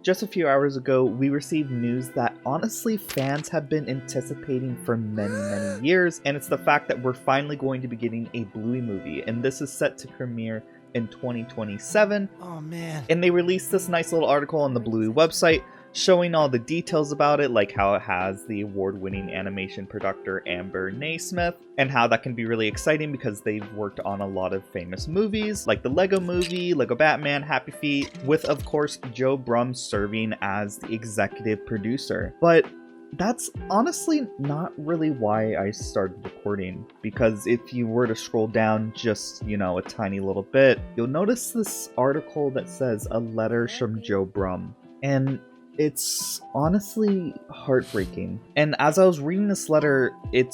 Just a few hours ago, we received news that honestly fans have been anticipating for many years, and it's the fact that we're finally going to be getting a Bluey movie, and this is set to premiere in 2027. Oh man. And they released this nice little article on the Bluey website showing all the details about it, like how it has the award-winning animation producer Amber Naismith, and how that can be really exciting because they've worked on a lot of famous movies, like the Lego Movie, Lego Batman, Happy Feet, with, of course, Joe Brumm serving as the executive producer. But that's honestly not really why I started recording, because if you were to scroll down just, a tiny little bit, you'll notice this article that says a letter from Joe Brumm. And it's honestly heartbreaking. And as I was reading this letter, it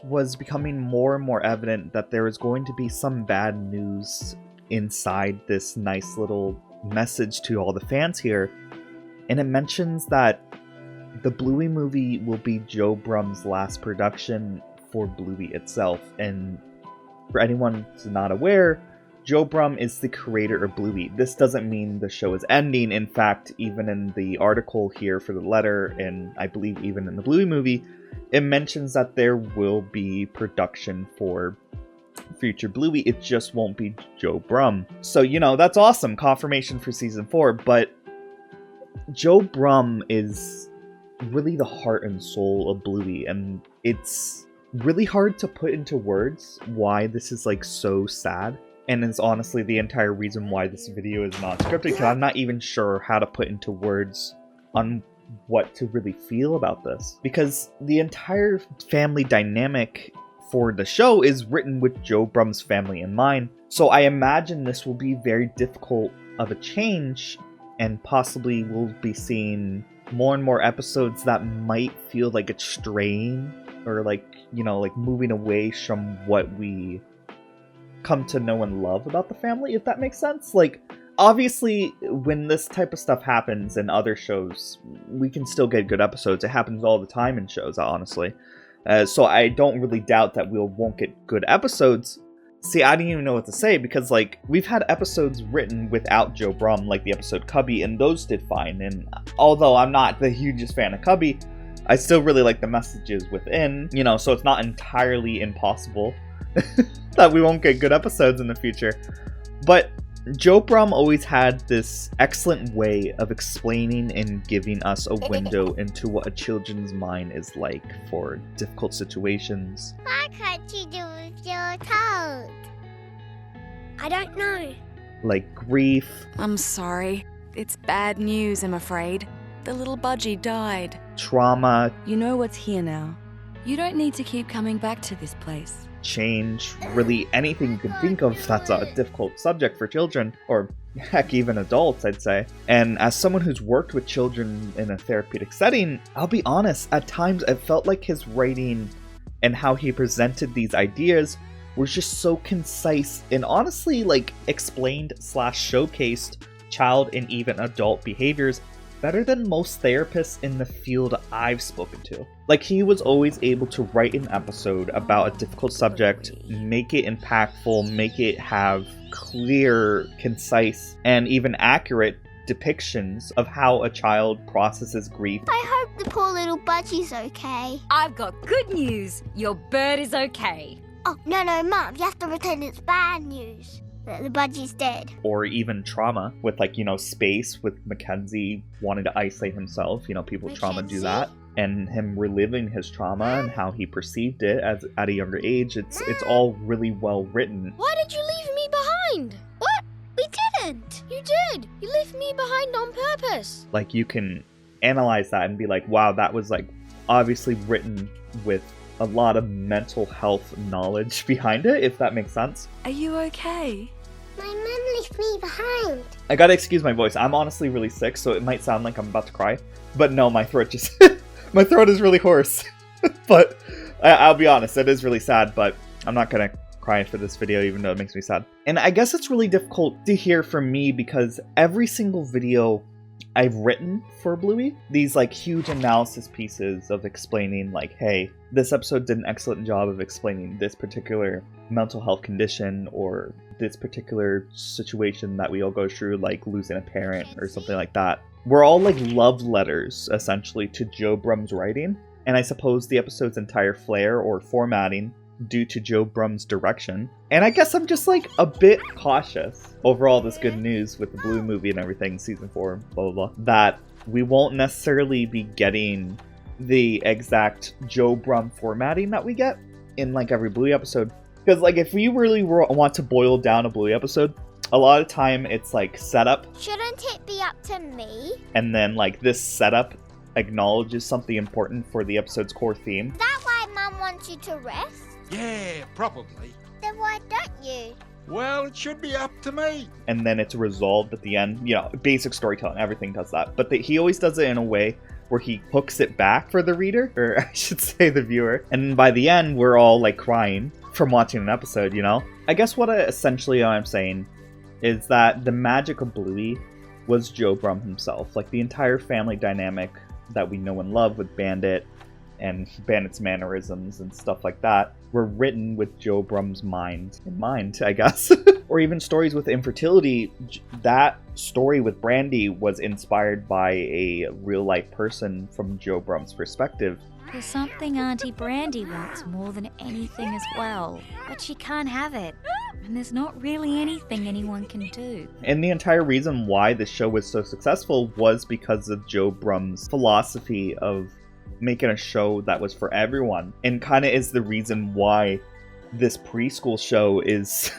was becoming more and more evident that there was going to be some bad news inside this nice little message to all the fans here. And it mentions that the Bluey movie will be Joe Brumm's last production for Bluey itself. And for anyone who's not aware, Joe Brumm is the creator of Bluey. This doesn't mean the show is ending. In fact, even in the article here for the letter, and I believe even in the Bluey movie, it mentions that there will be production for future Bluey. It just won't be Joe Brumm. So, that's awesome. Confirmation for season 4. But Joe Brumm is really the heart and soul of Bluey. And it's really hard to put into words why this is so sad. And it's honestly the entire reason why this video is not scripted, because I'm not even sure how to put into words on what to really feel about this. Because the entire family dynamic for the show is written with Joe Brumm's family in mind. So I imagine this will be very difficult of a change, and possibly we'll be seeing more and more episodes that might feel like it's straying, or moving away from what we come to know and love about the family, if that makes sense. Obviously, when this type of stuff happens in other shows, we can still get good episodes. It happens all the time in shows, honestly. So I don't really doubt that we won't get good episodes. See, I didn't even know what to say, because, we've had episodes written without Joe Brumm, like the episode Cubby, and those did fine. And although I'm not the hugest fan of Cubby, I still really like the messages within, so it's not entirely impossible that we won't get good episodes in the future. But Joe Brumm always had this excellent way of explaining and giving us a window into what a children's mind is like for difficult situations. Why can't you do with your toad? I don't know. Like grief. I'm sorry. It's bad news, I'm afraid. The little budgie died. Trauma. You know what's here now. You don't need to keep coming back to this place. Change, really anything you can think of that's a difficult subject for children, or heck, even adults, I'd say. And as someone who's worked with children in a therapeutic setting, I'll be honest, at times it felt like his writing and how he presented these ideas was just so concise and honestly explained / showcased child and even adult behaviors better than most therapists in the field I've spoken to. He was always able to write an episode about a difficult subject, make it impactful, make it have clear, concise, and even accurate depictions of how a child processes grief. I hope the poor little budgie's okay. I've got good news. Your bird is okay. Oh, no, Mum, you have to pretend it's bad news. That the budgie's dead. Or even trauma with Space, with Mackenzie wanting to isolate himself. People with trauma do that. And him reliving his trauma and how he perceived it at a younger age. It's all really well written. Why did you leave me behind? What? We didn't. You did. You left me behind on purpose. You can analyze that and be like, wow, that was obviously written with a lot of mental health knowledge behind it, if that makes sense. Are you okay? My mum left me behind. I gotta excuse my voice. I'm honestly really sick, so it might sound like I'm about to cry. But no, my throat just... my throat is really hoarse. But I'll be honest, it is really sad, but I'm not gonna cry for this video, even though it makes me sad. And I guess it's really difficult to hear from me, because every single video I've written for Bluey, these huge analysis pieces of explaining hey, this episode did an excellent job of explaining this particular mental health condition or this particular situation that we all go through, like losing a parent or something like that, were all like love letters, essentially, to Joe Brumm's writing. And I suppose the episode's entire flair or formatting due to Joe Brumm's direction. And I guess I'm just like a bit cautious over all this good news with the Bluey movie and everything, season 4, blah, blah, blah, that we won't necessarily be getting the exact Joe Brumm formatting that we get in like every Bluey episode. Because like if we really want to boil down a Bluey episode, a lot of time it's like setup. Shouldn't it be up to me? And then like this setup acknowledges something important for the episode's core theme. Is that why Mum wants you to rest? Yeah, probably. Then why don't you? Well, it should be up to me. And then it's resolved at the end. You know, basic storytelling, everything does that. But he always does it in a way where he hooks it back for the reader, or I should say the viewer. And by the end, we're all like crying from watching an episode, you know? I guess what essentially I'm saying is that the magic of Bluey was Joe Brumm himself. Like the entire family dynamic that we know and love with Bandit and Bandit's mannerisms and stuff like that were written with Joe Brumm's mind in mind, I guess. Or even stories with infertility. That story with Brandy was inspired by a real-life person from Joe Brumm's perspective. There's something Auntie Brandy wants more than anything as well, but she can't have it. And there's not really anything anyone can do. And the entire reason why the show was so successful was because of Joe Brumm's philosophy of making a show that was for everyone, and kind of is the reason why this preschool show is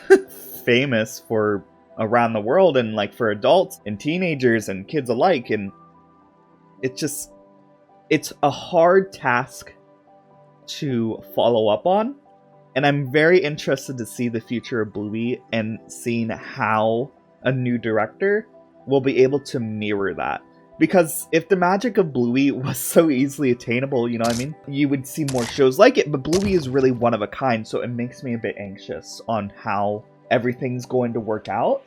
famous for around the world, and like for adults and teenagers and kids alike. And it's a hard task to follow up on, and I'm very interested to see the future of Bluey and seeing how a new director will be able to mirror that. Because if the magic of Bluey was so easily attainable, you know what I mean? You would see more shows like it, but Bluey is really one of a kind, so it makes me a bit anxious on how everything's going to work out.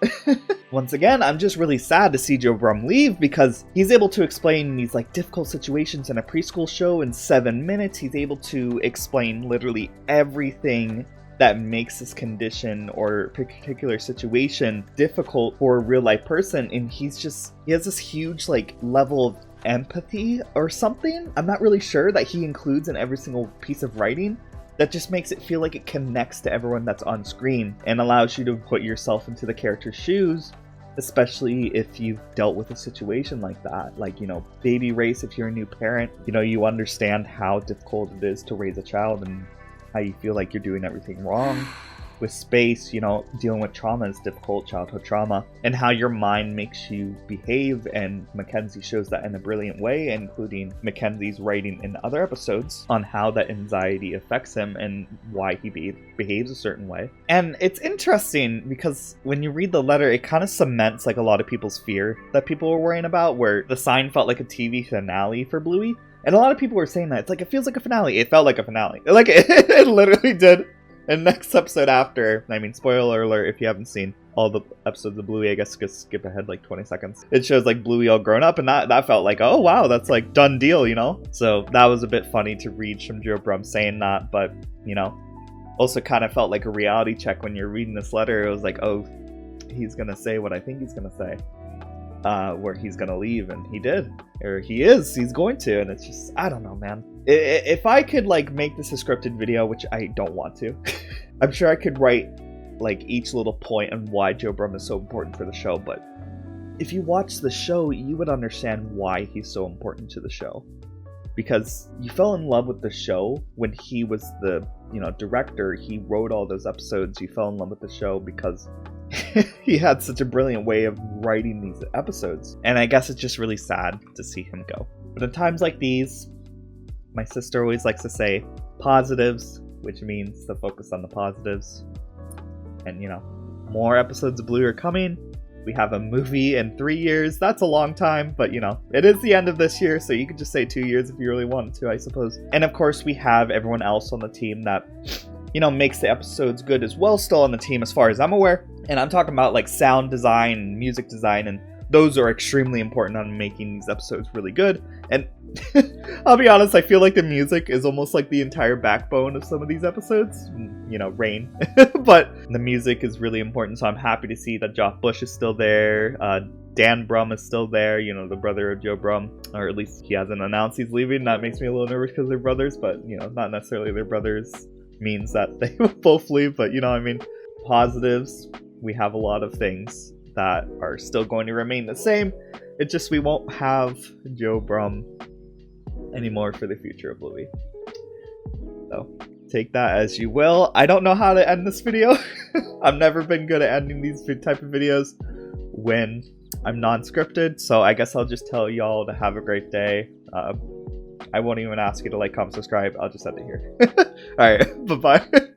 Once again, I'm just really sad to see Joe Brumm leave, because he's able to explain these like difficult situations in a preschool show in 7 minutes. He's able to explain literally everything that makes this condition or particular situation difficult for a real life person, and he has this huge like level of empathy or something, I'm not really sure, that he includes in every single piece of writing that just makes it feel like it connects to everyone that's on screen and allows you to put yourself into the character's shoes, especially if you've dealt with a situation like that. Like, you know, baby race, if you're a new parent, you know, you understand how difficult it is to raise a child and how you feel like you're doing everything wrong. With space, you know, dealing with trauma is difficult, childhood trauma, and how your mind makes you behave, and Mackenzie shows that in a brilliant way, including Mackenzie's writing in other episodes on how that anxiety affects him and why he behaves a certain way. And it's interesting because when you read the letter, it kind of cements like a lot of people's fear that people were worrying about, where the sign felt like a TV finale for Bluey. And a lot of people were saying that. It's like, it feels like a finale. It felt like a finale. Like, it literally did. And next episode after, I mean, spoiler alert, if you haven't seen all the episodes of Bluey, I guess just skip ahead like 20 seconds. It shows like Bluey all grown up, and that felt like, oh wow, that's like done deal, you know? So that was a bit funny to read from Joe Brumm saying that, but, you know, also kind of felt like a reality check when you're reading this letter. It was like, oh, he's gonna say what I think he's gonna say. Where he's gonna leave, and he did, or he's going to, and it's just, I don't know, man. If I could like make this a scripted video, which I don't want to, I'm sure I could write like each little point on why Joe Brumm is so important for the show, but if you watch the show, you would understand why he's so important to the show, because you fell in love with the show when he was the, you know, director. He wrote all those episodes. You fell in love with the show because he had such a brilliant way of writing these episodes. And I guess it's just really sad to see him go. But in times like these, my sister always likes to say positives, which means to focus on the positives. And, you know, more episodes of Bluey are coming. We have a movie in 3 years. That's a long time, but, you know, it is the end of this year, so you could just say 2 years if you really wanted to, I suppose. And of course, we have everyone else on the team that, you know, makes the episodes good as well, still on the team as far as I'm aware. And I'm talking about like sound design, music design, and those are extremely important on making these episodes really good. And I'll be honest, I feel like the music is almost like the entire backbone of some of these episodes. you know, rain. But the music is really important, so I'm happy to see that Joff Bush is still there. Dan Brumm is still there, you know, the brother of Joe Brumm, or at least he hasn't announced he's leaving. That makes me a little nervous because they're brothers, but, you know, not necessarily they're brothers means that they will both leave, but, you know what I mean? Positives, we have a lot of things that are still going to remain the same. It's just we won't have Joe Brumm anymore for the Future of Bluey. So, take that as you will. I don't know how to end this video. I've never been good at ending these type of videos when I'm non-scripted, so I guess I'll just tell y'all to have a great day. I won't even ask you to like, comment, subscribe. I'll just end it here. Alright, bye-bye.